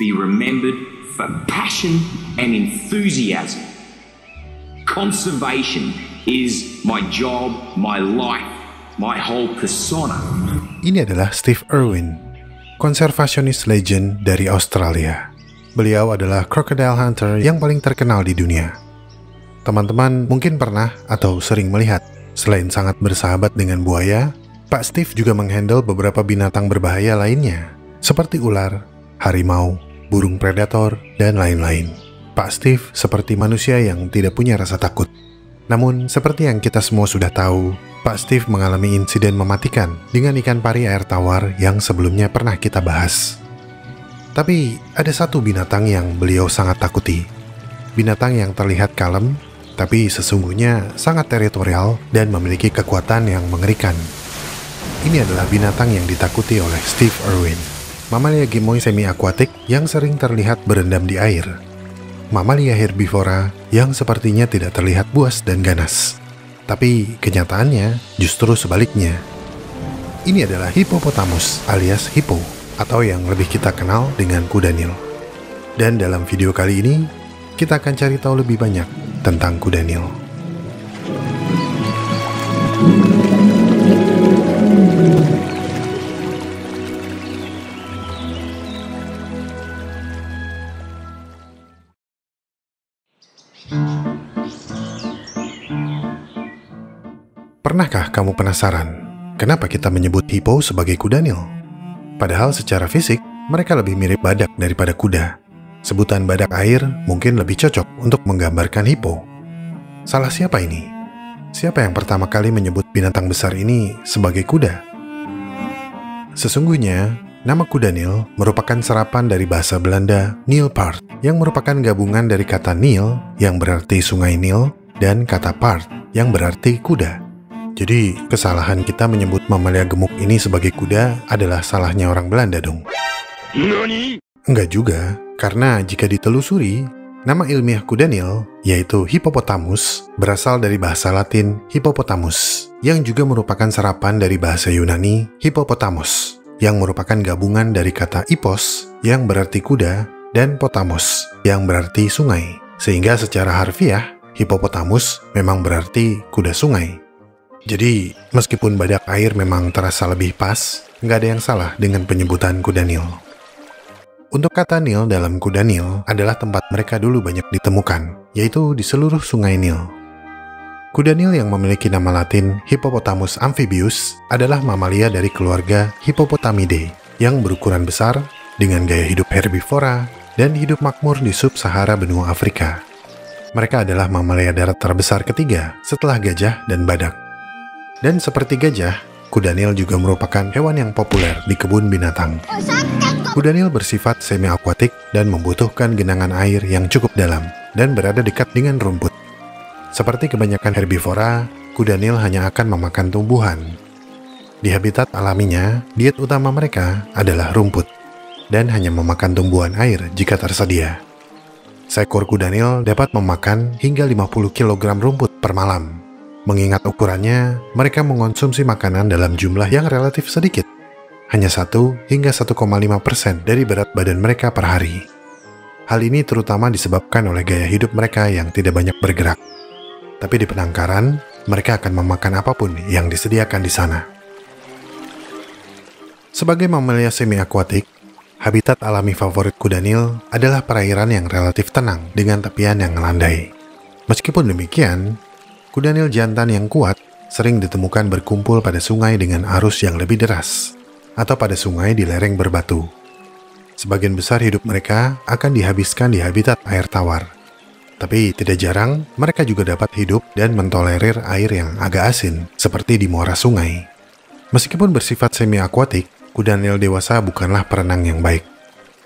be remembered for passion and enthusiasm. Conservation is my job, my life, my whole persona. Ini adalah Steve Irwin, konservasionis legend dari Australia. Beliau adalah crocodile hunter yang paling terkenal di dunia. Teman-teman mungkin pernah atau sering melihat, selain sangat bersahabat dengan buaya, Pak Steve juga menghandle beberapa binatang berbahaya lainnya, seperti ular, harimau, burung predator, dan lain-lain. Pak Steve seperti manusia yang tidak punya rasa takut. Namun, seperti yang kita semua sudah tahu, Pak Steve mengalami insiden mematikan dengan ikan pari air tawar yang sebelumnya pernah kita bahas. Tapi, ada satu binatang yang beliau sangat takuti. Binatang yang terlihat kalem, tapi sesungguhnya sangat teritorial dan memiliki kekuatan yang mengerikan. Ini adalah binatang yang ditakuti oleh Steve Irwin. Mamalia gemoy semi-akuatik yang sering terlihat berendam di air. Mamalia herbivora yang sepertinya tidak terlihat buas dan ganas. Tapi kenyataannya justru sebaliknya. Ini adalah hippopotamus alias hippo, atau yang lebih kita kenal dengan kuda Nil. Dan dalam video kali ini, kita akan cari tahu lebih banyak tentang kuda Nil. Pernahkah kamu penasaran kenapa kita menyebut hippo sebagai kuda Nil? Padahal secara fisik, mereka lebih mirip badak daripada kuda. Sebutan badak air mungkin lebih cocok untuk menggambarkan hippo. Salah siapa ini? Siapa yang pertama kali menyebut binatang besar ini sebagai kuda? Sesungguhnya, nama kuda Nil merupakan serapan dari bahasa Belanda Nilpaard, yang merupakan gabungan dari kata Nil yang berarti sungai Nil dan kata paard yang berarti kuda. Jadi, kesalahan kita menyebut mamalia gemuk ini sebagai kuda adalah salahnya orang Belanda dong. Nani? Enggak juga, karena jika ditelusuri, nama ilmiah kuda Nil, yaitu hippopotamus, berasal dari bahasa Latin hippopotamus, yang juga merupakan serapan dari bahasa Yunani hippopotamus, yang merupakan gabungan dari kata ipos, yang berarti kuda, dan potamos, yang berarti sungai. Sehingga secara harfiah, hippopotamus memang berarti kuda sungai. Jadi, meskipun badak air memang terasa lebih pas, nggak ada yang salah dengan penyebutan kuda Nil. Untuk kata Nil dalam kuda Nil adalah tempat mereka dulu banyak ditemukan, yaitu di seluruh sungai Nil. Kuda Nil yang memiliki nama latin Hippopotamus amphibius adalah mamalia dari keluarga Hippopotamidae yang berukuran besar, dengan gaya hidup herbivora, dan hidup makmur di sub-Sahara benua Afrika. Mereka adalah mamalia darat terbesar ketiga setelah gajah dan badak. Dan seperti gajah, kuda Nil juga merupakan hewan yang populer di kebun binatang. Kuda Nil bersifat semi-akuatik dan membutuhkan genangan air yang cukup dalam dan berada dekat dengan rumput. Seperti kebanyakan herbivora, kuda Nil hanya akan memakan tumbuhan. Di habitat alaminya, diet utama mereka adalah rumput dan hanya memakan tumbuhan air jika tersedia. Seekor kuda Nil dapat memakan hingga 50 kg rumput per malam. Mengingat ukurannya, mereka mengonsumsi makanan dalam jumlah yang relatif sedikit, hanya 1 hingga 1,5% dari berat badan mereka per hari. Hal ini terutama disebabkan oleh gaya hidup mereka yang tidak banyak bergerak. Tapi di penangkaran, mereka akan memakan apapun yang disediakan di sana. Sebagai mamalia semi-akuatik, habitat alami favorit kuda Nil adalah perairan yang relatif tenang dengan tepian yang melandai. Meskipun demikian, kuda Nil jantan yang kuat sering ditemukan berkumpul pada sungai dengan arus yang lebih deras, atau pada sungai di lereng berbatu. Sebagian besar hidup mereka akan dihabiskan di habitat air tawar. Tapi tidak jarang, mereka juga dapat hidup dan mentolerir air yang agak asin, seperti di muara sungai. Meskipun bersifat semi-akuatik, kuda Nil dewasa bukanlah perenang yang baik.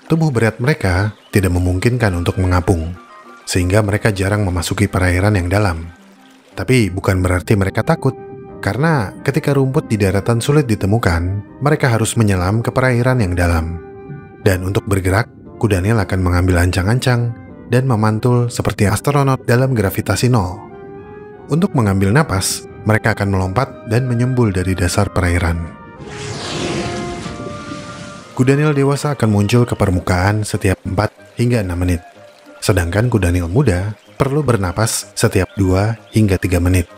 Tubuh berat mereka tidak memungkinkan untuk mengapung, sehingga mereka jarang memasuki perairan yang dalam. Tapi bukan berarti mereka takut, karena ketika rumput di daratan sulit ditemukan, mereka harus menyelam ke perairan yang dalam. Dan untuk bergerak, kuda Nil akan mengambil ancang-ancang dan memantul seperti astronot dalam gravitasi nol. Untuk mengambil napas, mereka akan melompat dan menyembul dari dasar perairan. kuda Nil dewasa akan muncul ke permukaan setiap 4 hingga 6 menit. Sedangkan kuda Nil muda perlu bernapas setiap 2 hingga 3 menit.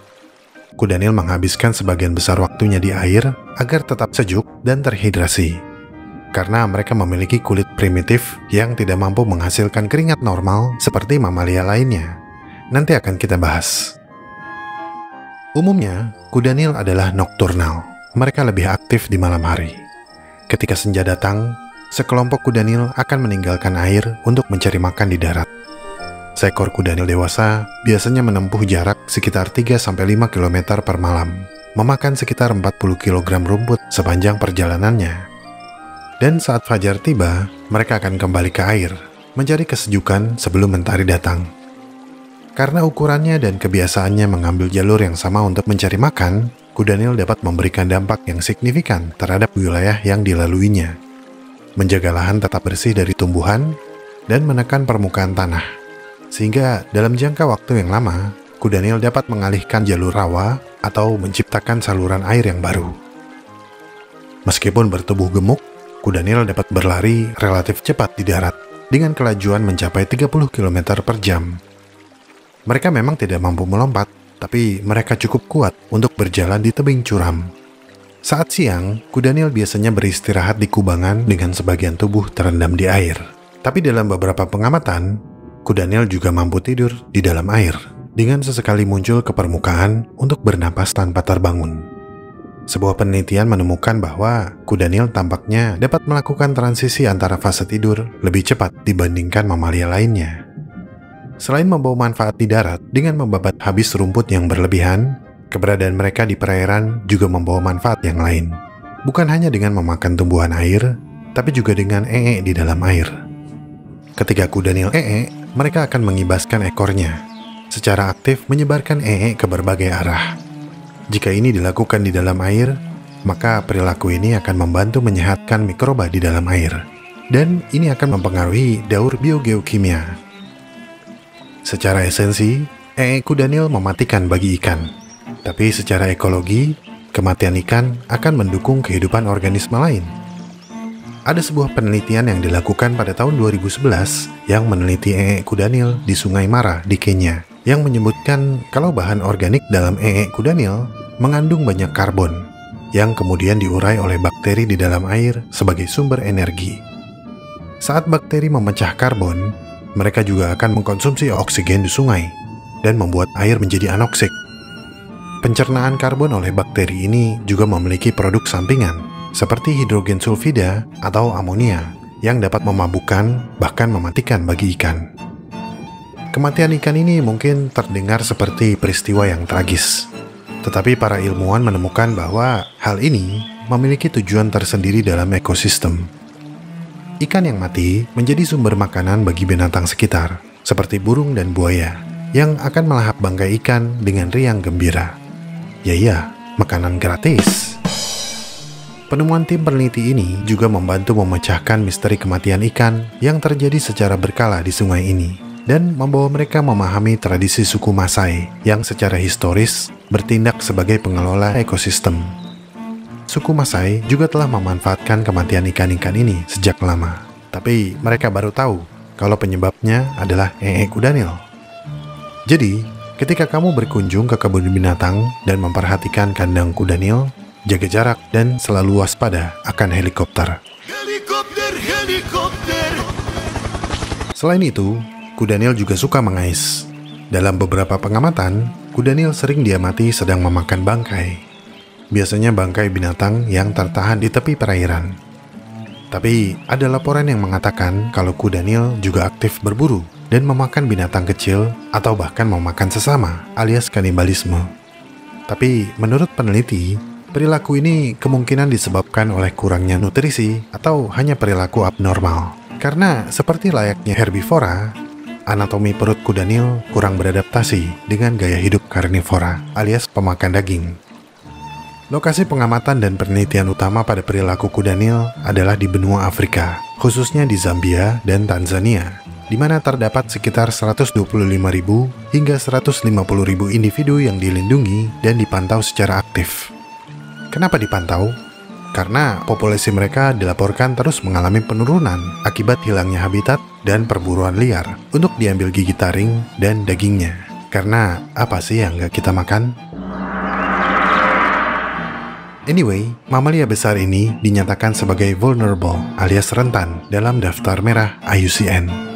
Kuda Nil menghabiskan sebagian besar waktunya di air agar tetap sejuk dan terhidrasi. Karena mereka memiliki kulit primitif yang tidak mampu menghasilkan keringat normal seperti mamalia lainnya. Nanti akan kita bahas. Umumnya, kuda Nil adalah nokturnal. Mereka lebih aktif di malam hari. Ketika senja datang, sekelompok kuda Nil akan meninggalkan air untuk mencari makan di darat. Seekor kuda Nil dewasa biasanya menempuh jarak sekitar 3-5 km per malam, memakan sekitar 40 kg rumput sepanjang perjalanannya. Dan saat fajar tiba, mereka akan kembali ke air, mencari kesejukan sebelum mentari datang. Karena ukurannya dan kebiasaannya mengambil jalur yang sama untuk mencari makan, kuda Nil dapat memberikan dampak yang signifikan terhadap wilayah yang dilaluinya. Menjaga lahan tetap bersih dari tumbuhan dan menekan permukaan tanah. Sehingga dalam jangka waktu yang lama, kuda Nil dapat mengalihkan jalur rawa atau menciptakan saluran air yang baru. Meskipun bertubuh gemuk, kuda Nil dapat berlari relatif cepat di darat dengan kelajuan mencapai 30 km per jam. Mereka memang tidak mampu melompat, tapi mereka cukup kuat untuk berjalan di tebing curam. Saat siang, kuda Nil biasanya beristirahat di kubangan dengan sebagian tubuh terendam di air. Tapi dalam beberapa pengamatan, kuda Nil juga mampu tidur di dalam air dengan sesekali muncul ke permukaan untuk bernapas tanpa terbangun. Sebuah penelitian menemukan bahwa kuda Nil tampaknya dapat melakukan transisi antara fase tidur lebih cepat dibandingkan mamalia lainnya. Selain membawa manfaat di darat dengan membabat habis rumput yang berlebihan, keberadaan mereka di perairan juga membawa manfaat yang lain. Bukan hanya dengan memakan tumbuhan air, tapi juga dengan di dalam air. Ketika kuda Nil mereka akan mengibaskan ekornya, secara aktif menyebarkan ke berbagai arah. Jika ini dilakukan di dalam air, maka perilaku ini akan membantu menyehatkan mikroba di dalam air. Dan ini akan mempengaruhi daur biogeokimia. Secara esensi, kuda Nil mematikan bagi ikan. Tapi secara ekologi, kematian ikan akan mendukung kehidupan organisme lain. Ada sebuah penelitian yang dilakukan pada tahun 2011 yang meneliti kuda Nil di Sungai Mara di Kenya, yang menyebutkan kalau bahan organik dalam kuda Nil mengandung banyak karbon yang kemudian diurai oleh bakteri di dalam air sebagai sumber energi. Saat bakteri memecah karbon, mereka juga akan mengkonsumsi oksigen di sungai dan membuat air menjadi anoksik. Pencernaan karbon oleh bakteri ini juga memiliki produk sampingan seperti hidrogen sulfida atau amonia yang dapat memabukkan bahkan mematikan bagi ikan. Kematian ikan ini mungkin terdengar seperti peristiwa yang tragis. Tetapi para ilmuwan menemukan bahwa hal ini memiliki tujuan tersendiri dalam ekosistem. Ikan yang mati menjadi sumber makanan bagi binatang sekitar, seperti burung dan buaya, yang akan melahap bangkai ikan dengan riang gembira. Ya, makanan gratis. Penemuan tim peneliti ini juga membantu memecahkan misteri kematian ikan yang terjadi secara berkala di sungai ini, dan membawa mereka memahami tradisi suku Masai yang secara historis bertindak sebagai pengelola ekosistem. Suku Masai juga telah memanfaatkan kematian ikan-ikan ini sejak lama, tapi mereka baru tahu kalau penyebabnya adalah kuda Nil. Jadi, ketika kamu berkunjung ke kebun binatang dan memperhatikan kandang kuda Nil, jaga jarak dan selalu waspada akan helikopter. Selain itu, kuda Nil juga suka mengais. Dalam beberapa pengamatan, kuda Nil sering diamati sedang memakan bangkai. Biasanya bangkai binatang yang tertahan di tepi perairan. Tapi ada laporan yang mengatakan kalau kuda Nil juga aktif berburu dan memakan binatang kecil atau bahkan memakan sesama alias kanibalisme. Tapi menurut peneliti, perilaku ini kemungkinan disebabkan oleh kurangnya nutrisi atau hanya perilaku abnormal. Karena seperti layaknya herbivora, anatomi perut kuda Nil kurang beradaptasi dengan gaya hidup karnivora alias pemakan daging. Lokasi pengamatan dan penelitian utama pada perilaku kuda Nil adalah di benua Afrika, khususnya di Zambia dan Tanzania, di mana terdapat sekitar 125.000 hingga 150.000 individu yang dilindungi dan dipantau secara aktif. Kenapa dipantau? karena populasi mereka dilaporkan terus mengalami penurunan akibat hilangnya habitat dan perburuan liar untuk diambil gigi taring dan dagingnya. Karena apa sih yang nggak kita makan? Anyway, mamalia besar ini dinyatakan sebagai vulnerable alias rentan dalam daftar merah IUCN.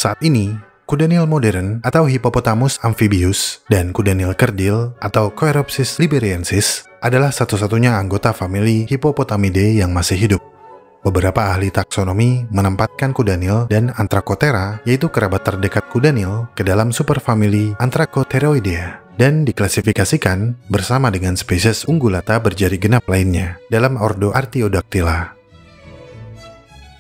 Saat ini, kuda Nil modern atau Hippopotamus amphibius dan kuda Nil kerdil atau Coeropsis liberiensis adalah satu-satunya anggota famili Hippopotamidae yang masih hidup. Beberapa ahli taksonomi menempatkan kuda Nil dan Anthracothera, yaitu kerabat terdekat kuda Nil, ke dalam superfamili Anthracotheroidea dan diklasifikasikan bersama dengan spesies ungulata berjari genap lainnya dalam ordo Artiodactyla.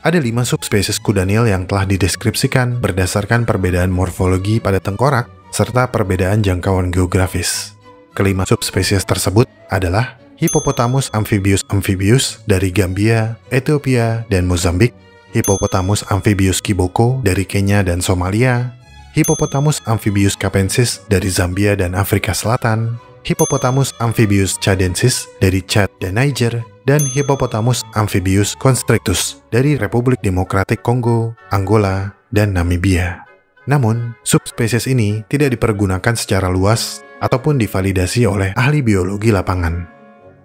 Ada 5 subspesies kuda Nil yang telah dideskripsikan berdasarkan perbedaan morfologi pada tengkorak serta perbedaan jangkauan geografis. Kelima subspesies tersebut adalah Hippopotamus amphibius dari Gambia, Ethiopia, dan Mozambik, Hippopotamus amphibius kiboko dari Kenya dan Somalia, Hippopotamus amphibius capensis dari Zambia dan Afrika Selatan, Hippopotamus amphibius chadensis dari Chad dan Niger, dan Hippopotamus amphibius constrictus dari Republik Demokratik Kongo, Angola, dan Namibia. Namun, subspesies ini tidak dipergunakan secara luas ataupun divalidasi oleh ahli biologi lapangan.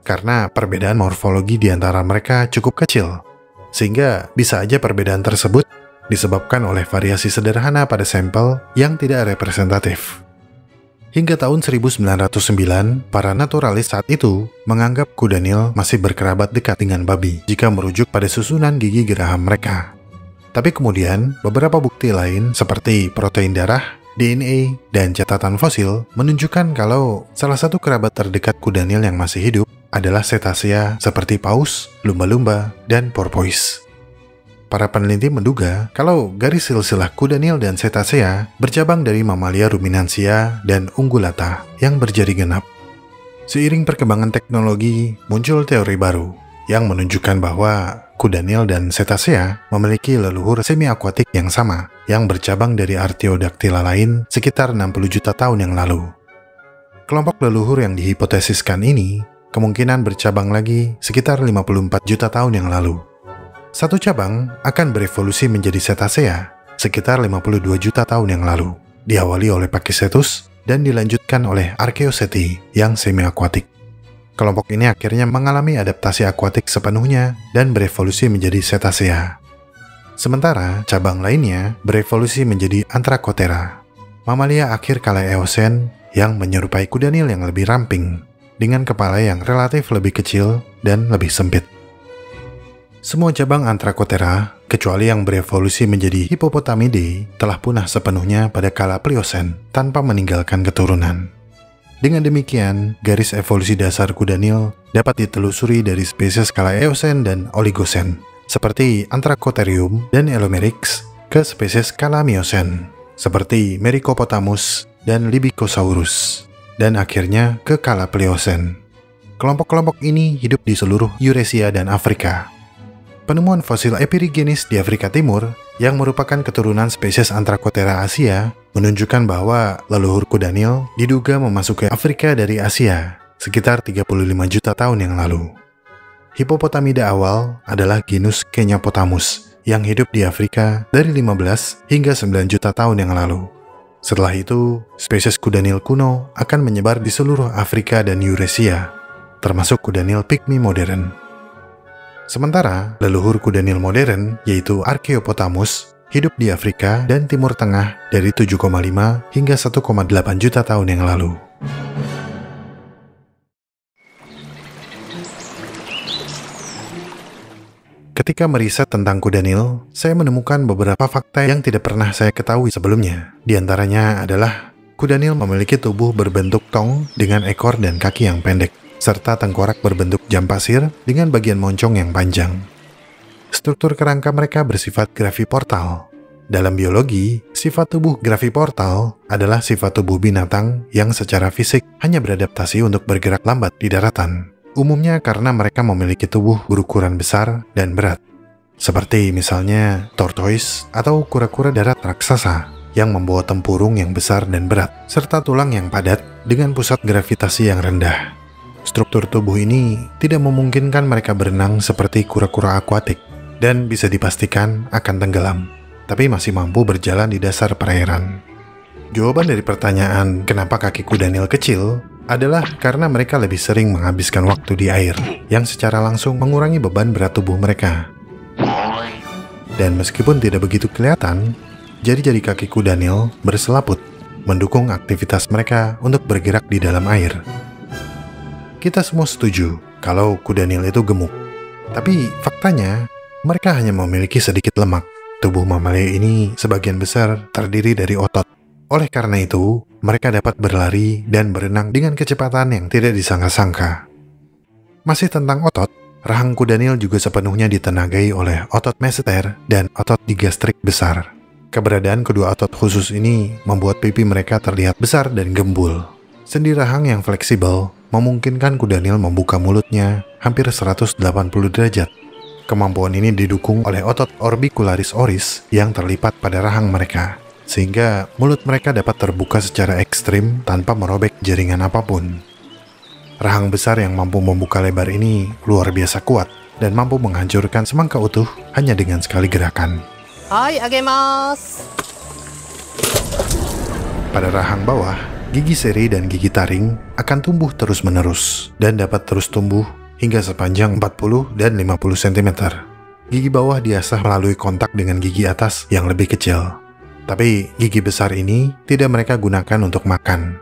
Karena perbedaan morfologi di antara mereka cukup kecil, sehingga bisa aja perbedaan tersebut disebabkan oleh variasi sederhana pada sampel yang tidak representatif. Hingga tahun 1909, para naturalis saat itu menganggap kuda Nil masih berkerabat dekat dengan babi jika merujuk pada susunan gigi geraham mereka. Tapi kemudian, beberapa bukti lain seperti protein darah, DNA, dan catatan fosil menunjukkan kalau salah satu kerabat terdekat kuda Nil yang masih hidup adalah cetacea seperti paus, lumba-lumba, dan porpoise. Para peneliti menduga kalau garis silsilah kuda Nil dan cetacea bercabang dari mamalia ruminansia dan ungulata yang berjari genap. Seiring perkembangan teknologi, muncul teori baru yang menunjukkan bahwa kuda Nil dan cetacea memiliki leluhur semi-akuatik yang sama yang bercabang dari Artiodactyla lain sekitar 60 juta tahun yang lalu. Kelompok leluhur yang dihipotesiskan ini kemungkinan bercabang lagi sekitar 54 juta tahun yang lalu. Satu cabang akan berevolusi menjadi cetacea sekitar 52 juta tahun yang lalu, diawali oleh Pachycetus dan dilanjutkan oleh Archaeoceti yang semi-akuatik. Kelompok ini akhirnya mengalami adaptasi akuatik sepenuhnya dan berevolusi menjadi cetacea. Sementara cabang lainnya berevolusi menjadi Anthracothera, mamalia akhir kala Eosen yang menyerupai kuda Nil yang lebih ramping, dengan kepala yang relatif lebih kecil dan lebih sempit. Semua cabang Anthracothera, kecuali yang berevolusi menjadi Hippopotamidae, telah punah sepenuhnya pada kala Pliocene tanpa meninggalkan keturunan. Dengan demikian, garis evolusi dasar kuda Nil dapat ditelusuri dari spesies kala Eosen dan Oligocene, seperti Anthracotherium dan Elomeryx, ke spesies kala Miocene, seperti Mericopotamus dan Libycosaurus, dan akhirnya ke kala Pliocene. Kelompok-kelompok ini hidup di seluruh Eurasia dan Afrika. Penemuan fosil Epirigenis di Afrika Timur yang merupakan keturunan spesies Anthracothera Asia menunjukkan bahwa leluhur kuda Nil diduga memasuki Afrika dari Asia sekitar 35 juta tahun yang lalu. Hippopotamida awal adalah genus Kenyapotamus yang hidup di Afrika dari 15 hingga 9 juta tahun yang lalu. Setelah itu, spesies kuda Nil kuno akan menyebar di seluruh Afrika dan Eurasia, termasuk kuda Nil pygmy modern. Sementara, leluhur kuda Nil modern, yaitu Archaeopotamus, hidup di Afrika dan Timur Tengah dari 7,5 hingga 1,8 juta tahun yang lalu. Ketika meriset tentang kuda Nil, saya menemukan beberapa fakta yang tidak pernah saya ketahui sebelumnya. Di antaranya adalah, kuda Nil memiliki tubuh berbentuk tong dengan ekor dan kaki yang pendek, serta tengkorak berbentuk jam pasir dengan bagian moncong yang panjang. Struktur kerangka mereka bersifat graviportal. Dalam biologi, sifat tubuh graviportal adalah sifat tubuh binatang yang secara fisik hanya beradaptasi untuk bergerak lambat di daratan. Umumnya karena mereka memiliki tubuh berukuran besar dan berat, seperti misalnya tortoise atau kura-kura darat raksasa yang membawa tempurung yang besar dan berat, serta tulang yang padat dengan pusat gravitasi yang rendah. Struktur tubuh ini tidak memungkinkan mereka berenang seperti kura-kura akuatik dan bisa dipastikan akan tenggelam, tapi masih mampu berjalan di dasar perairan. Jawaban dari pertanyaan kenapa kaki kuda Nil kecil adalah karena mereka lebih sering menghabiskan waktu di air, yang secara langsung mengurangi beban berat tubuh mereka. Dan meskipun tidak begitu kelihatan, jari-jari kaki kuda Nil berselaput, mendukung aktivitas mereka untuk bergerak di dalam air. Kita semua setuju kalau kuda Nil itu gemuk. Tapi faktanya, mereka hanya memiliki sedikit lemak. Tubuh mamalia ini sebagian besar terdiri dari otot. Oleh karena itu, mereka dapat berlari dan berenang dengan kecepatan yang tidak disangka-sangka. Masih tentang otot, rahang kuda Nil juga sepenuhnya ditenagai oleh otot masseter dan otot digastrik besar. Keberadaan kedua otot khusus ini membuat pipi mereka terlihat besar dan gembul. Sendi rahang yang fleksibel memungkinkan kuda Nil membuka mulutnya hampir 180 derajat. Kemampuan ini didukung oleh otot orbicularis oris yang terlipat pada rahang mereka, sehingga mulut mereka dapat terbuka secara ekstrim tanpa merobek jaringan apapun. Rahang besar yang mampu membuka lebar ini luar biasa kuat dan mampu menghancurkan semangka utuh hanya dengan sekali gerakan. Hai, agemasu. Pada rahang bawah, gigi seri dan gigi taring akan tumbuh terus-menerus dan dapat terus tumbuh hingga sepanjang 40 dan 50 cm. Gigi bawah diasah melalui kontak dengan gigi atas yang lebih kecil. Tapi gigi besar ini tidak mereka gunakan untuk makan.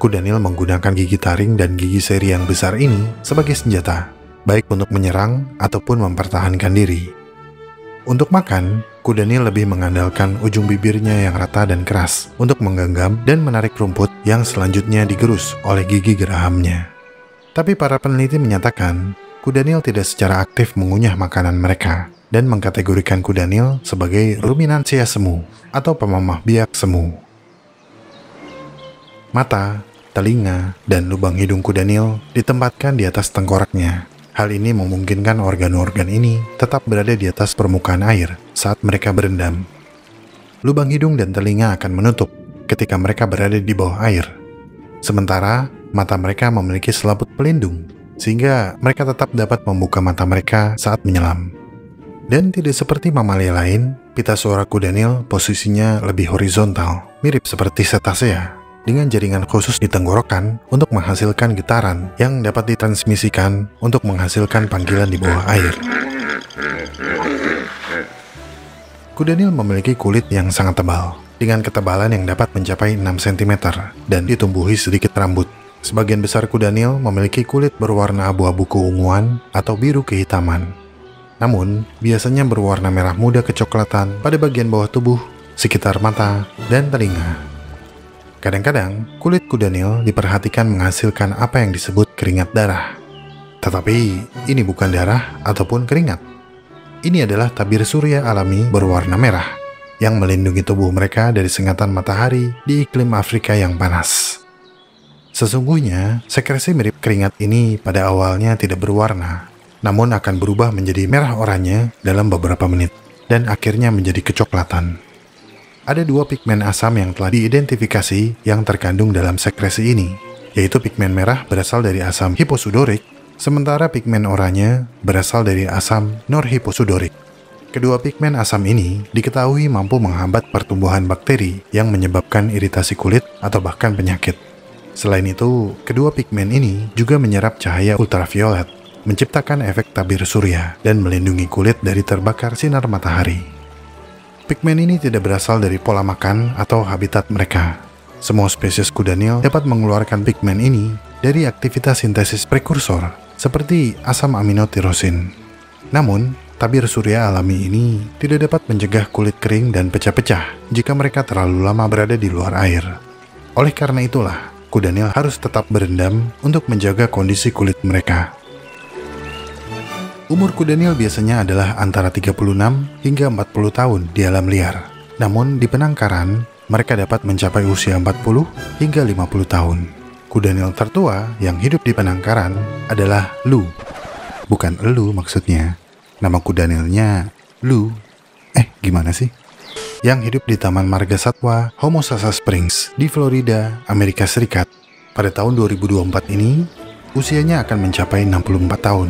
Kuda Nil menggunakan gigi taring dan gigi seri yang besar ini sebagai senjata, baik untuk menyerang ataupun mempertahankan diri. Untuk makan, kuda Nil lebih mengandalkan ujung bibirnya yang rata dan keras untuk menggenggam dan menarik rumput yang selanjutnya digerus oleh gigi gerahamnya. Tapi para peneliti menyatakan, kuda Nil tidak secara aktif mengunyah makanan mereka dan mengkategorikan kuda Nil sebagai ruminansia semu atau pemamah biak semu. Mata, telinga, dan lubang hidung kuda Nil ditempatkan di atas tengkoraknya. Hal ini memungkinkan organ-organ ini tetap berada di atas permukaan air saat mereka berendam. Lubang hidung dan telinga akan menutup ketika mereka berada di bawah air. Sementara, mata mereka memiliki selaput pelindung, sehingga mereka tetap dapat membuka mata mereka saat menyelam. Dan tidak seperti mamalia lain, pita suara kuda Nil posisinya lebih horizontal, mirip seperti cetacea, dengan jaringan khusus di tenggorokan untuk menghasilkan getaran yang dapat ditransmisikan untuk menghasilkan panggilan di bawah air. Kuda Nil memiliki kulit yang sangat tebal, dengan ketebalan yang dapat mencapai 6 cm dan ditumbuhi sedikit rambut. Sebagian besar kuda Nil memiliki kulit berwarna abu-abu keunguan atau biru kehitaman. Namun, biasanya berwarna merah muda kecoklatan pada bagian bawah tubuh, sekitar mata, dan telinga. Kadang-kadang, kulit kuda Nil diperhatikan menghasilkan apa yang disebut keringat darah. Tetapi, ini bukan darah ataupun keringat. Ini adalah tabir surya alami berwarna merah yang melindungi tubuh mereka dari sengatan matahari di iklim Afrika yang panas. Sesungguhnya, sekresi mirip keringat ini pada awalnya tidak berwarna, namun akan berubah menjadi merah oranye dalam beberapa menit, dan akhirnya menjadi kecoklatan. Ada 2 pigmen asam yang telah diidentifikasi yang terkandung dalam sekresi ini, yaitu pigmen merah berasal dari asam hiposudorik, sementara pigmen oranye berasal dari asam norhiposudorik. Kedua pigmen asam ini diketahui mampu menghambat pertumbuhan bakteri yang menyebabkan iritasi kulit atau bahkan penyakit. Selain itu, kedua pigmen ini juga menyerap cahaya ultraviolet, menciptakan efek tabir surya, dan melindungi kulit dari terbakar sinar matahari. Pigmen ini tidak berasal dari pola makan atau habitat mereka. Semua spesies kuda Nil dapat mengeluarkan pigmen ini dari aktivitas sintesis prekursor, seperti asam aminotirosin. Namun, tabir surya alami ini tidak dapat mencegah kulit kering dan pecah-pecah jika mereka terlalu lama berada di luar air. Oleh karena itulah, kuda Nil harus tetap berendam untuk menjaga kondisi kulit mereka. Umur kuda Nil biasanya adalah antara 36 hingga 40 tahun di alam liar. Namun di penangkaran, mereka dapat mencapai usia 40 hingga 50 tahun. Kuda Nil tertua yang hidup di penangkaran adalah Lu. Bukan elu maksudnya. Nama kuda Nilnya Lu. Gimana sih? yang hidup di Taman Marga Satwa Homosassa Springs di Florida, Amerika Serikat. Pada tahun 2024 ini, usianya akan mencapai 64 tahun.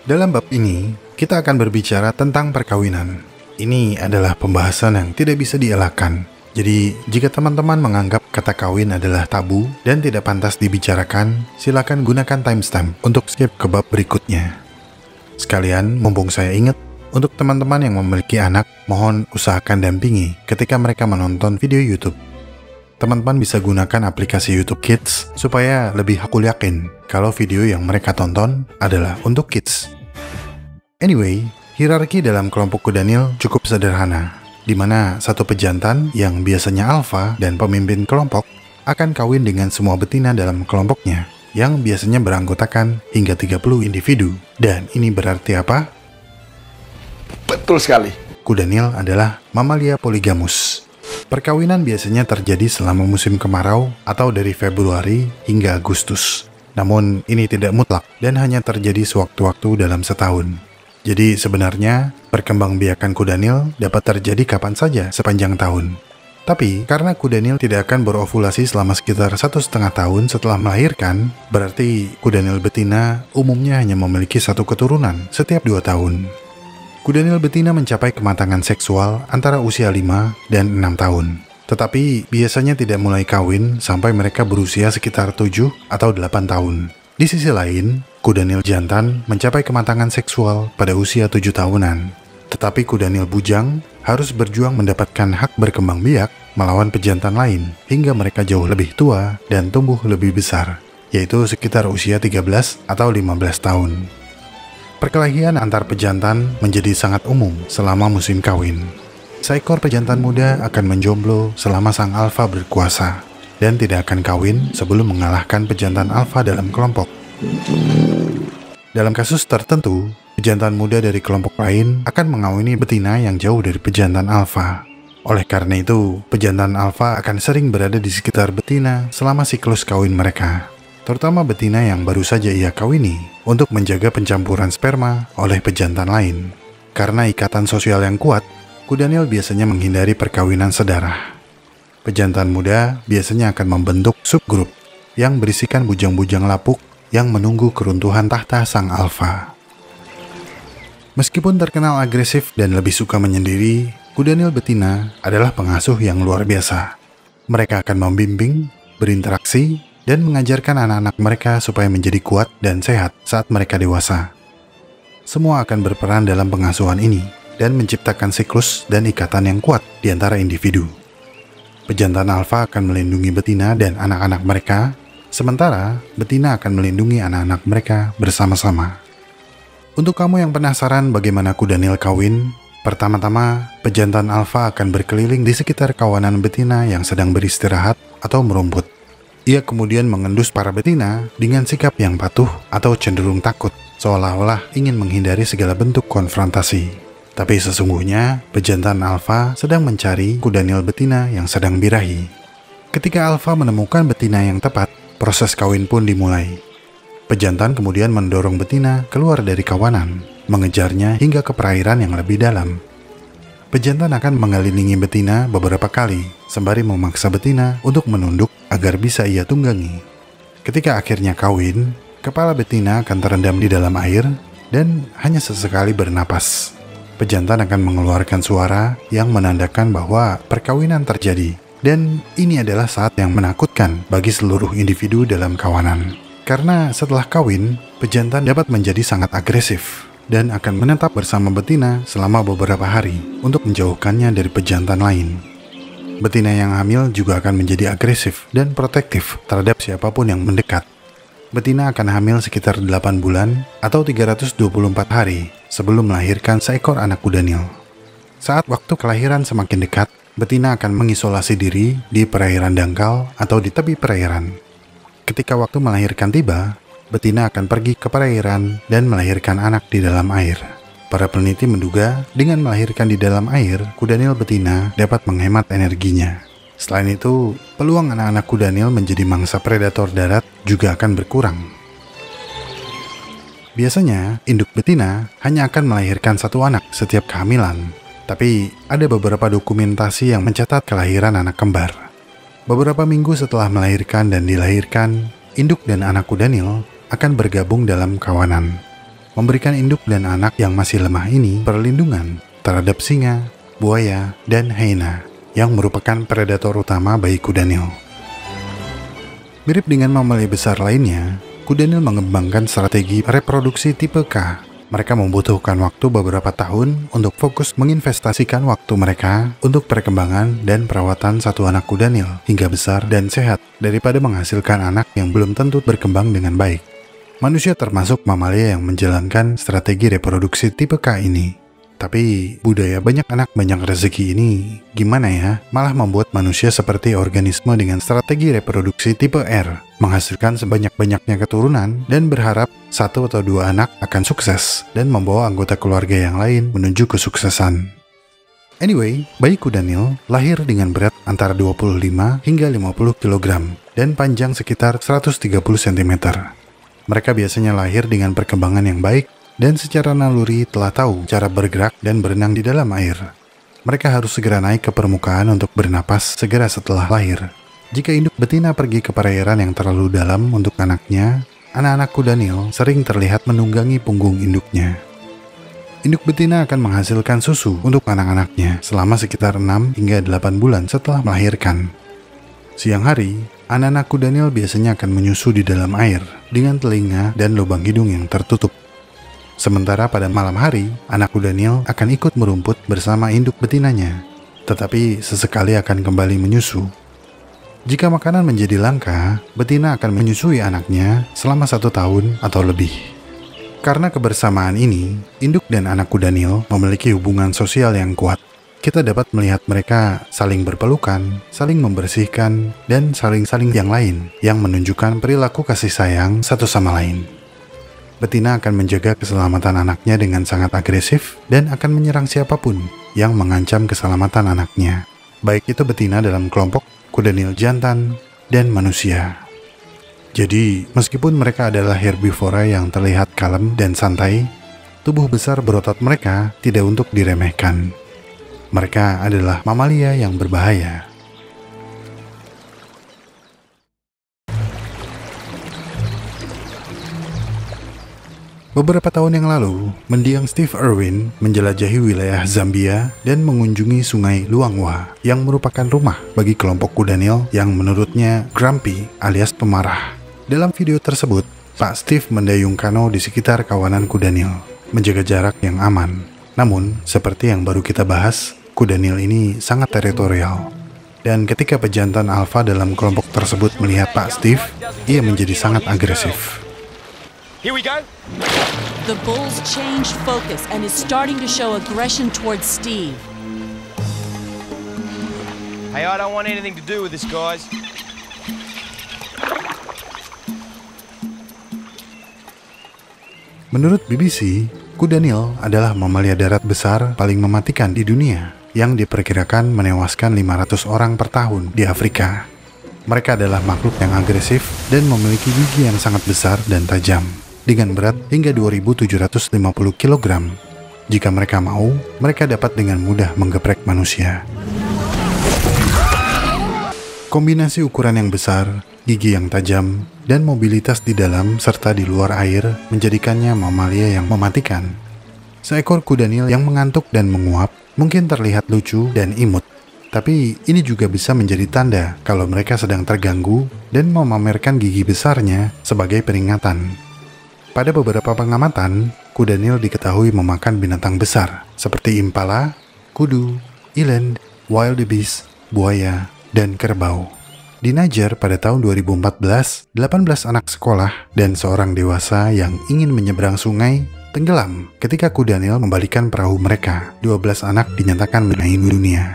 Dalam bab ini, kita akan berbicara tentang perkawinan. Ini adalah pembahasan yang tidak bisa dielakkan. Jadi, jika teman-teman menganggap kata kawin adalah tabu dan tidak pantas dibicarakan, silakan gunakan timestamp untuk skip ke bab berikutnya. Sekalian, mumpung saya ingat, untuk teman-teman yang memiliki anak, mohon usahakan dampingi ketika mereka menonton video YouTube. Teman-teman bisa gunakan aplikasi YouTube Kids supaya lebih aku yakin kalau video yang mereka tonton adalah untuk kids. Anyway, hierarki dalam kelompok kudanil cukup sederhana, di mana satu pejantan yang biasanya alfa dan pemimpin kelompok akan kawin dengan semua betina dalam kelompoknya, yang biasanya beranggotakan hingga 30 individu. Dan ini berarti apa? Betul sekali. Kudanil adalah mamalia poligamus. Perkawinan biasanya terjadi selama musim kemarau atau dari Februari hingga Agustus. Namun ini tidak mutlak dan hanya terjadi sewaktu-waktu dalam setahun. Jadi sebenarnya perkembangbiakan kudanil dapat terjadi kapan saja sepanjang tahun. Tapi karena kudanil tidak akan berovulasi selama sekitar 1,5 tahun setelah melahirkan, berarti kudanil betina umumnya hanya memiliki satu keturunan setiap 2 tahun. Kudanil betina mencapai kematangan seksual antara usia 5 dan 6 tahun. Tetapi biasanya tidak mulai kawin sampai mereka berusia sekitar 7 atau 8 tahun. Di sisi lain, kudanil jantan mencapai kematangan seksual pada usia 7 tahunan. Tetapi kudanil bujang harus berjuang mendapatkan hak berkembang biak melawan pejantan lain hingga mereka jauh lebih tua dan tumbuh lebih besar, yaitu sekitar usia 13 atau 15 tahun. Perkelahian antar pejantan menjadi sangat umum selama musim kawin. Seekor pejantan muda akan menjomblo selama sang alfa berkuasa dan tidak akan kawin sebelum mengalahkan pejantan alfa dalam kelompok. Dalam kasus tertentu, pejantan muda dari kelompok lain akan mengawini betina yang jauh dari pejantan alfa. Oleh karena itu, pejantan alfa akan sering berada di sekitar betina selama siklus kawin mereka, terutama betina yang baru saja ia kawini, untuk menjaga pencampuran sperma oleh pejantan lain. Karena ikatan sosial yang kuat, kudanil biasanya menghindari perkawinan sedarah. Pejantan muda biasanya akan membentuk subgrup yang berisikan bujang-bujang lapuk yang menunggu keruntuhan tahta sang alfa. Meskipun terkenal agresif dan lebih suka menyendiri, kudanil betina adalah pengasuh yang luar biasa. Mereka akan membimbing, berinteraksi, dan mengajarkan anak-anak mereka supaya menjadi kuat dan sehat saat mereka dewasa. Semua akan berperan dalam pengasuhan ini dan menciptakan siklus dan ikatan yang kuat di antara individu. Pejantan alfa akan melindungi betina dan anak-anak mereka, sementara betina akan melindungi anak-anak mereka bersama-sama. Untuk kamu yang penasaran bagaimana kudanil kawin, pertama-tama pejantan alfa akan berkeliling di sekitar kawanan betina yang sedang beristirahat atau merumput. Ia kemudian mengendus para betina dengan sikap yang patuh atau cenderung takut, seolah-olah ingin menghindari segala bentuk konfrontasi. Tapi sesungguhnya, pejantan alfa sedang mencari kudanil betina yang sedang birahi. Ketika alfa menemukan betina yang tepat, proses kawin pun dimulai. Pejantan kemudian mendorong betina keluar dari kawanan, mengejarnya hingga ke perairan yang lebih dalam. Pejantan akan mengelilingi betina beberapa kali, sembari memaksa betina untuk menunduk agar bisa ia tunggangi. Ketika akhirnya kawin, kepala betina akan terendam di dalam air dan hanya sesekali bernapas. Pejantan akan mengeluarkan suara yang menandakan bahwa perkawinan terjadi, dan ini adalah saat yang menakutkan bagi seluruh individu dalam kawanan. Karena setelah kawin, pejantan dapat menjadi sangat agresif dan akan menetap bersama betina selama beberapa hari untuk menjauhkannya dari pejantan lain. Betina yang hamil juga akan menjadi agresif dan protektif terhadap siapapun yang mendekat. Betina akan hamil sekitar 8 bulan atau 324 hari sebelum melahirkan seekor anak kudanil. Saat waktu kelahiran semakin dekat, betina akan mengisolasi diri di perairan dangkal atau di tepi perairan. Ketika waktu melahirkan tiba, betina akan pergi ke perairan dan melahirkan anak di dalam air. Para peneliti menduga dengan melahirkan di dalam air, kuda Nil betina dapat menghemat energinya. Selain itu, peluang anak-anak kuda Nil menjadi mangsa predator darat juga akan berkurang. Biasanya, induk betina hanya akan melahirkan satu anak setiap kehamilan. Tapi, ada beberapa dokumentasi yang mencatat kelahiran anak kembar. Beberapa minggu setelah melahirkan dan dilahirkan, induk dan anak kuda Nil akan bergabung dalam kawanan, memberikan induk dan anak yang masih lemah ini perlindungan terhadap singa, buaya, dan hyena yang merupakan predator utama bagi kuda Nil. Mirip dengan mamalia besar lainnya, kuda Nil mengembangkan strategi reproduksi tipe K. Mereka membutuhkan waktu beberapa tahun untuk fokus menginvestasikan waktu mereka untuk perkembangan dan perawatan satu anak kuda Nil hingga besar dan sehat daripada menghasilkan anak yang belum tentu berkembang dengan baik. Manusia termasuk mamalia yang menjalankan strategi reproduksi tipe K ini. Tapi budaya banyak anak banyak rezeki ini gimana ya? Malah membuat manusia seperti organisme dengan strategi reproduksi tipe R, menghasilkan sebanyak-banyaknya keturunan dan berharap satu atau dua anak akan sukses dan membawa anggota keluarga yang lain menuju kesuksesan. Anyway, bayi kuda Nil lahir dengan berat antara 25 hingga 50 kg dan panjang sekitar 130 cm. Mereka biasanya lahir dengan perkembangan yang baik dan secara naluri telah tahu cara bergerak dan berenang di dalam air. Mereka harus segera naik ke permukaan untuk bernapas segera setelah lahir. Jika induk betina pergi ke perairan yang terlalu dalam untuk anaknya, anak-anak kuda Nil sering terlihat menunggangi punggung induknya. Induk betina akan menghasilkan susu untuk anak-anaknya selama sekitar 6 hingga 8 bulan setelah melahirkan. Siang hari, anak-anak kuda Nil biasanya akan menyusu di dalam air dengan telinga dan lubang hidung yang tertutup. Sementara pada malam hari, anak kuda Nil akan ikut merumput bersama induk betinanya, tetapi sesekali akan kembali menyusu. Jika makanan menjadi langka, betina akan menyusui anaknya selama 1 tahun atau lebih. Karena kebersamaan ini, induk dan anak kuda Nil memiliki hubungan sosial yang kuat. Kita dapat melihat mereka saling berpelukan, saling membersihkan, dan saling-saling yang lain yang menunjukkan perilaku kasih sayang satu sama lain. Betina akan menjaga keselamatan anaknya dengan sangat agresif dan akan menyerang siapapun yang mengancam keselamatan anaknya, baik itu betina dalam kelompok, kuda Nil jantan, dan manusia. Jadi, meskipun mereka adalah herbivora yang terlihat kalem dan santai, tubuh besar berotot mereka tidak untuk diremehkan. Mereka adalah mamalia yang berbahaya. Beberapa tahun yang lalu, mendiang Steve Irwin menjelajahi wilayah Zambia dan mengunjungi sungai Luangwa yang merupakan rumah bagi kelompok kuda Nil yang menurutnya grumpy alias pemarah. Dalam video tersebut, Pak Steve mendayung kano di sekitar kawanan kuda Nil, menjaga jarak yang aman. Namun, seperti yang baru kita bahas, kuda Nil ini sangat teritorial. Dan ketika pejantan alfa dalam kelompok tersebut melihat Pak Steve, ia menjadi sangat agresif. Here we go. The bull's changed focus and is starting to show aggression towards Steve. Hey, I don't want anything to do with this, guys. Menurut BBC, kuda Nil adalah mamalia darat besar paling mematikan di dunia yang diperkirakan menewaskan 500 orang per tahun di Afrika. Mereka adalah makhluk yang agresif dan memiliki gigi yang sangat besar dan tajam, dengan berat hingga 2.750 kg. Jika mereka mau, mereka dapat dengan mudah menggeprek manusia. Kombinasi ukuran yang besar, gigi yang tajam, dan mobilitas di dalam serta di luar air menjadikannya mamalia yang mematikan. Seekor kuda Nil yang mengantuk dan menguap mungkin terlihat lucu dan imut, tapi ini juga bisa menjadi tanda kalau mereka sedang terganggu dan memamerkan gigi besarnya sebagai peringatan. Pada beberapa pengamatan, kuda Nil diketahui memakan binatang besar seperti impala, kudu, eland, wildebeest, buaya, dan kerbau. Di Niger pada tahun 2014, 18 anak sekolah dan seorang dewasa yang ingin menyeberang sungai tenggelam ketika kuda Nil membalikkan perahu mereka. 12 anak dinyatakan meninggal dunia.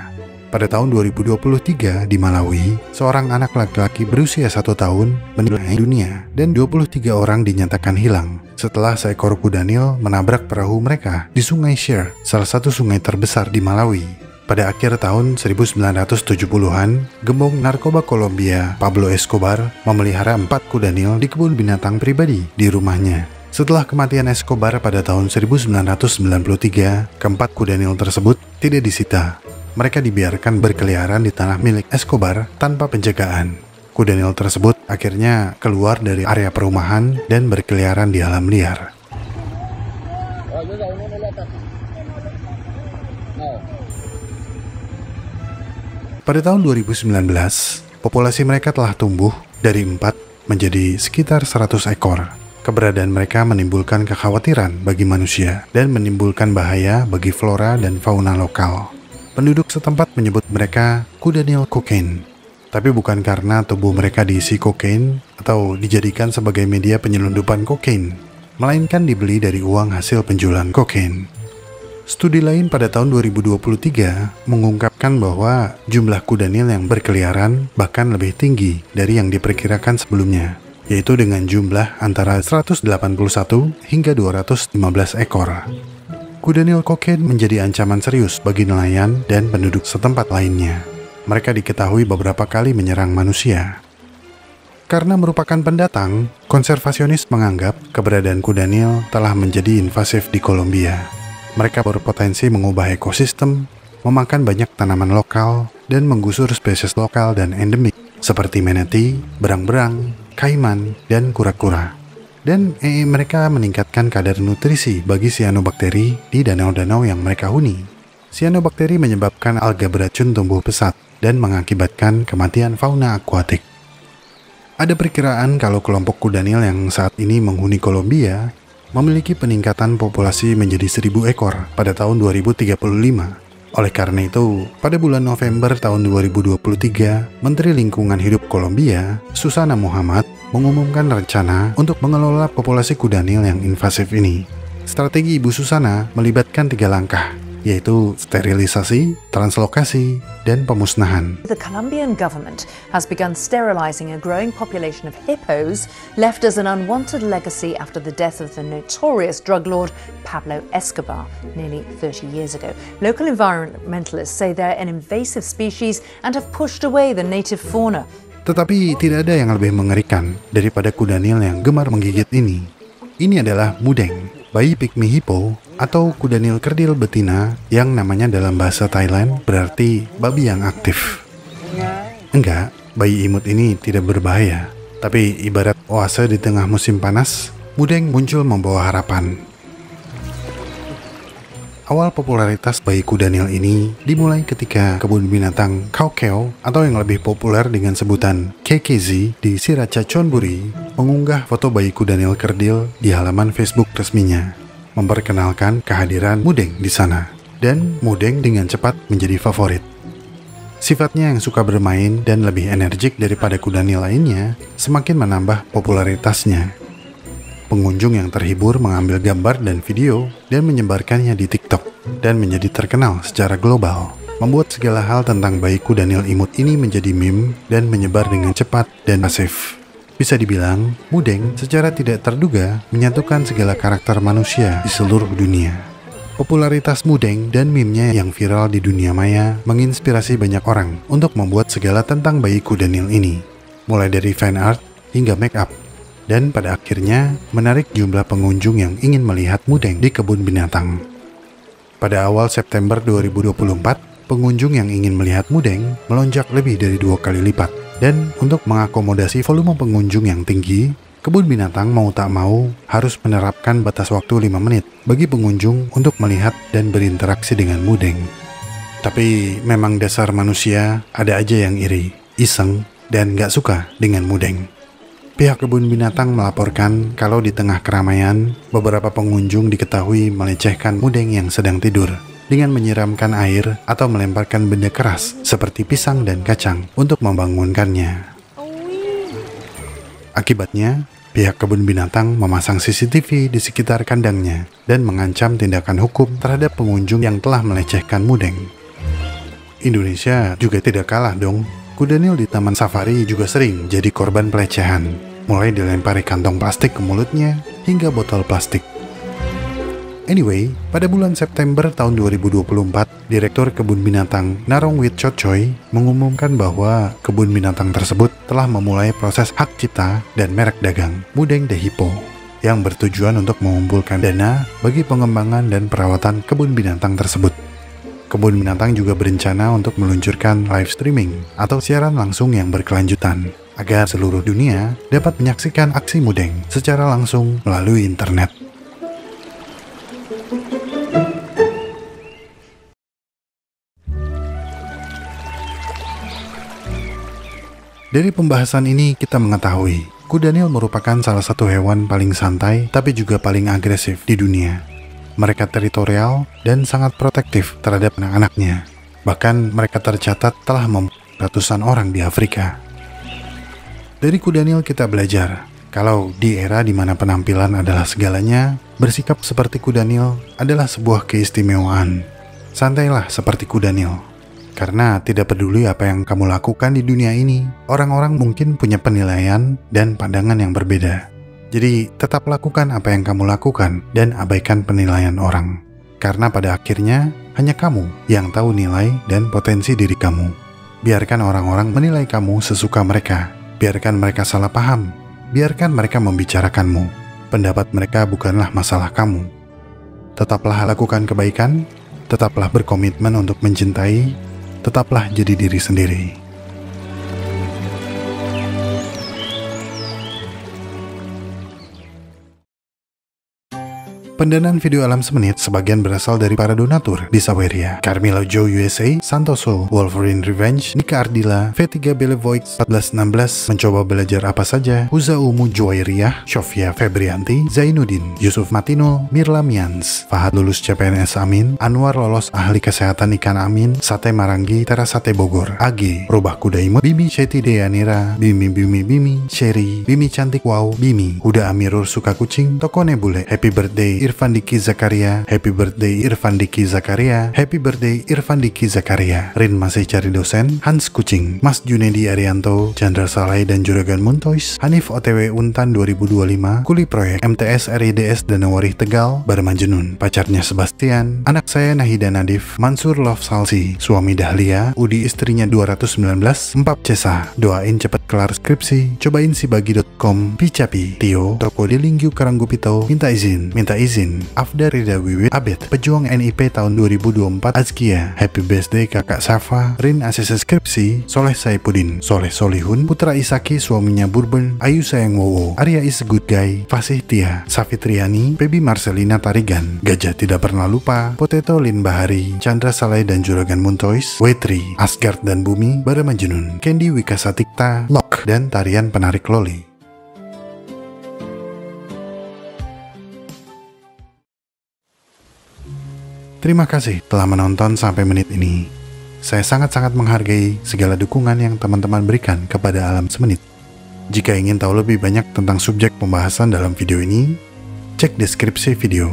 Pada tahun 2023 di Malawi, seorang anak laki-laki berusia 1 tahun meninggal dunia dan 23 orang dinyatakan hilang setelah seekor kuda Nil menabrak perahu mereka di Sungai Shire, salah satu sungai terbesar di Malawi. Pada akhir tahun 1970-an, gembong narkoba Kolombia Pablo Escobar memelihara 4 kuda Nil di kebun binatang pribadi di rumahnya. Setelah kematian Escobar pada tahun 1993, keempat kuda Nil tersebut tidak disita. Mereka dibiarkan berkeliaran di tanah milik Escobar tanpa penjagaan. Kuda Nil tersebut akhirnya keluar dari area perumahan dan berkeliaran di alam liar. Pada tahun 2019, populasi mereka telah tumbuh dari 4 menjadi sekitar 100 ekor. Keberadaan mereka menimbulkan kekhawatiran bagi manusia dan menimbulkan bahaya bagi flora dan fauna lokal. Penduduk setempat menyebut mereka kuda Nil kokain, tapi bukan karena tubuh mereka diisi kokain atau dijadikan sebagai media penyelundupan kokain, melainkan dibeli dari uang hasil penjualan kokain. Studi lain pada tahun 2023 mengungkapkan bahwa jumlah kuda Nil yang berkeliaran bahkan lebih tinggi dari yang diperkirakan sebelumnya, yaitu dengan jumlah antara 181 hingga 215 ekor. Kuda Nil kokain menjadi ancaman serius bagi nelayan dan penduduk setempat lainnya. Mereka diketahui beberapa kali menyerang manusia. Karena merupakan pendatang, konservasionis menganggap keberadaan kuda Nil telah menjadi invasif di Kolombia. Mereka berpotensi mengubah ekosistem, memakan banyak tanaman lokal, dan menggusur spesies lokal dan endemik seperti manatee, berang-berang, kaiman, dan kura-kura. Dan mereka meningkatkan kadar nutrisi bagi sianobakteri di danau-danau yang mereka huni. Sianobakteri menyebabkan alga beracun tumbuh pesat dan mengakibatkan kematian fauna akuatik. Ada perkiraan kalau kelompok kuda Nil yang saat ini menghuni Kolombia memiliki peningkatan populasi menjadi 1.000 ekor pada tahun 2035. Oleh karena itu, pada bulan November tahun 2023, Menteri Lingkungan Hidup Kolombia, Susana Muhammad, mengumumkan rencana untuk mengelola populasi kuda Nil yang invasif ini. Strategi Ibu Susana melibatkan 3 langkah, yaitu sterilisasi, translokasi, dan pemusnahan. The Colombian government has begun sterilizing a growing population of hippos left as an unwanted legacy after the death of the notorious drug lord Pablo Escobar nearly 30 years ago. Local environmentalists say they're an invasive species and have pushed away the native fauna. Tetapi tidak ada yang lebih mengerikan daripada kuda Nil yang gemar menggigit ini. Ini adalah mudeng, bayi pygmy hippo atau kuda Nil kerdil betina yang namanya dalam bahasa Thailand berarti babi yang aktif. Enggak, bayi imut ini tidak berbahaya, tapi ibarat oase di tengah musim panas, mudeng muncul membawa harapan. Awal popularitas bayi kuda Nil ini dimulai ketika kebun binatang Khao Kheo atau yang lebih populer dengan sebutan KKZ di Sriracha Chonburi mengunggah foto bayi kuda Nil kerdil di halaman Facebook resminya, memperkenalkan kehadiran mudeng di sana, dan mudeng dengan cepat menjadi favorit. Sifatnya yang suka bermain dan lebih energik daripada kuda Nil lainnya semakin menambah popularitasnya. Pengunjung yang terhibur mengambil gambar dan video dan menyebarkannya di TikTok dan menjadi terkenal secara global, membuat segala hal tentang bayi kuda Nil imut ini menjadi meme dan menyebar dengan cepat dan masif. Bisa dibilang, mudeng secara tidak terduga menyatukan segala karakter manusia di seluruh dunia. Popularitas mudeng dan meme-nya yang viral di dunia maya menginspirasi banyak orang untuk membuat segala tentang bayi kuda Nil ini, mulai dari fan art hingga make up. Dan pada akhirnya menarik jumlah pengunjung yang ingin melihat mudeng di kebun binatang. Pada awal September 2024, pengunjung yang ingin melihat mudeng melonjak lebih dari 2 kali lipat. Dan untuk mengakomodasi volume pengunjung yang tinggi, kebun binatang mau tak mau harus menerapkan batas waktu 5 menit bagi pengunjung untuk melihat dan berinteraksi dengan mudeng. Tapi memang dasar manusia ada aja yang iri, iseng, dan gak suka dengan mudeng. Pihak kebun binatang melaporkan kalau di tengah keramaian, beberapa pengunjung diketahui melecehkan mudeng yang sedang tidur dengan menyiramkan air atau melemparkan benda keras seperti pisang dan kacang untuk membangunkannya. Akibatnya, pihak kebun binatang memasang CCTV di sekitar kandangnya dan mengancam tindakan hukum terhadap pengunjung yang telah melecehkan mudeng. Indonesia juga tidak kalah dong. Kudanil di taman safari juga sering jadi korban pelecehan, mulai dilempari kantong plastik ke mulutnya hingga botol plastik. Anyway, pada bulan September tahun 2024, Direktur Kebun Binatang Narongwit Chotchoy mengumumkan bahwa kebun binatang tersebut telah memulai proses hak cipta dan merek dagang Mudeng The Hippo yang bertujuan untuk mengumpulkan dana bagi pengembangan dan perawatan kebun binatang tersebut. Kebun binatang juga berencana untuk meluncurkan live streaming atau siaran langsung yang berkelanjutan agar seluruh dunia dapat menyaksikan aksi Mudeng secara langsung melalui internet. Dari pembahasan ini kita mengetahui kudanil merupakan salah satu hewan paling santai tapi juga paling agresif di dunia. Mereka teritorial dan sangat protektif terhadap anak-anaknya. Bahkan mereka tercatat telah membunuh ratusan orang di Afrika. Dari kudanil kita belajar kalau di era di mana penampilan adalah segalanya, bersikap seperti kudanil adalah sebuah keistimewaan. Santailah seperti kudanil. Karena tidak peduli apa yang kamu lakukan di dunia ini, orang-orang mungkin punya penilaian dan pandangan yang berbeda. Jadi, tetap lakukan apa yang kamu lakukan dan abaikan penilaian orang. Karena pada akhirnya, hanya kamu yang tahu nilai dan potensi diri kamu. Biarkan orang-orang menilai kamu sesuka mereka. Biarkan mereka salah paham. Biarkan mereka membicarakanmu. Pendapat mereka bukanlah masalah kamu. Tetaplah lakukan kebaikan, tetaplah berkomitmen untuk mencintai, tetaplah jadi diri sendiri. Pendanaan video Alam Semenit sebagian berasal dari para donatur di Saweria, Carmelo Joe USA, Santoso, Wolverine Revenge, Nika Ardila, V3 Belevoix 1416, Mencoba Belajar Apa Saja, Huza Umu Joairiah, Sofia Febrianti, Zainuddin, Yusuf Matino, Mirla Mians, Fahad lulus CPNS Amin, Anwar lolos Ahli Kesehatan Ikan Amin, Sate Marangi, Terasate Bogor, AG, Rubah Kuda Imut, Bimi Sheti Deanira, Bimi, Sherry, Bimi Cantik Wow, Bimi, Huda Amirur Suka Kucing, Toko Nebule, Happy Birthday Irfan Diki Zakaria, Happy Birthday Irfan Diki Zakaria, Happy Birthday Irfan Diki Zakaria, Rin masih cari dosen, Hans Kucing, Mas Junedi Arianto, Chandra Salai dan Juragan Muntois, Hanif OTW Untan 2025, Kuli Proyek, MTS RIDS Danawarih Tegal, Barmanjenun, pacarnya Sebastian, anak saya Nahida Nadif, Mansur Love Salsi, suami Dahlia, Udi istrinya 219, Empap Cesa, doain cepet kelar skripsi, cobain sibagi.com, Picapi, Tio, Toko di Linggu Karanggupito, minta izin, Afda Rida Wiwit, Abed, pejuang NIP tahun 2024, Azkia, Happy Birthday Kakak Safa, Rin ACC Skripsi, Soleh Saipudin, Soleh Solihun, Putra Isaki suaminya Bourbon, Ayu Sayang Wowo, Arya is a good guy, Fasih Tia, Safitriani, Baby Marcelina Tarigan, Gajah Tidak Pernah Lupa, Potato Lin Bahari, Chandra Saleh dan Juragan Muntois, Wetri, Asgard dan Bumi, Baramanjenun, Candy Wikasatikta, Lok, dan Tarian Penarik Loli. Terima kasih telah menonton sampai menit ini. Saya sangat-sangat menghargai segala dukungan yang teman-teman berikan kepada Alam Semenit. Jika ingin tahu lebih banyak tentang subjek pembahasan dalam video ini, cek deskripsi video.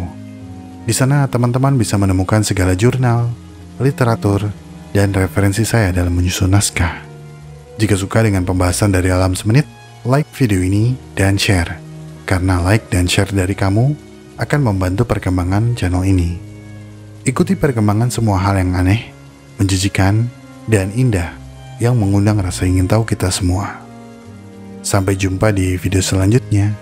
Di sana teman-teman bisa menemukan segala jurnal, literatur, dan referensi saya dalam menyusun naskah. Jika suka dengan pembahasan dari Alam Semenit, like video ini dan share. Karena like dan share dari kamu akan membantu perkembangan channel ini. Ikuti perkembangan semua hal yang aneh, menjijikan, dan indah yang mengundang rasa ingin tahu kita semua. Sampai jumpa di video selanjutnya.